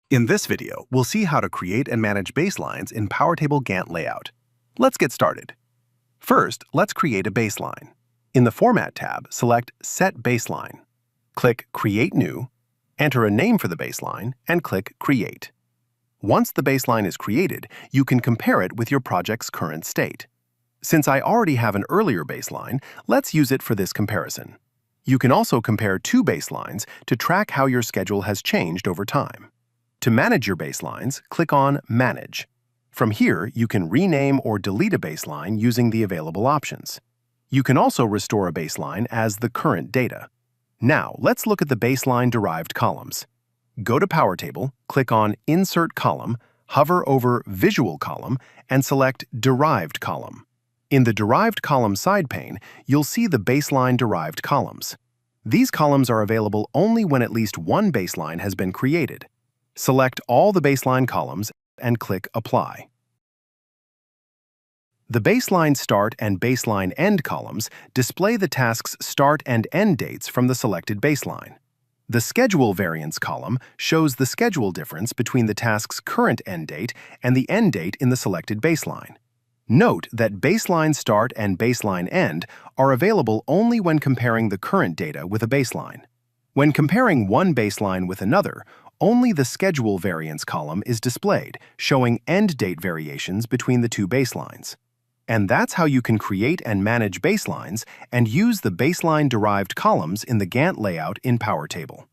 In this video, we'll see how to create and manage baselines in PowerTable Gantt layout. Let's get started. First, let's create a baseline. In the Format tab, select Set Baseline. Click Create New, enter a name for the baseline, and click Create. Once the baseline is created, you can compare it with your project's current state. Since I already have an earlier baseline, let's use it for this comparison. You can also compare two baselines to track how your schedule has changed over time. To manage your baselines, click on Manage. From here, you can rename or delete a baseline using the available options. You can also restore a baseline as the current data. Now, let's look at the baseline-derived columns. Go to PowerTable, click on Insert Column, hover over Visual Column, and select Derived Column. In the Derived Column side pane, you'll see the baseline-derived columns. These columns are available only when at least one baseline has been created. Select all the baseline columns and click Apply. The baseline start and baseline end columns display the task's start and end dates from the selected baseline. The schedule variance column shows the schedule difference between the task's current end date and the end date in the selected baseline. Note that baseline start and baseline end are available only when comparing the current data with a baseline. When comparing one baseline with another, only the schedule variance column is displayed, showing end date variations between the two baselines. And that's how you can create and manage baselines and use the baseline-derived columns in the Gantt layout in PowerTable.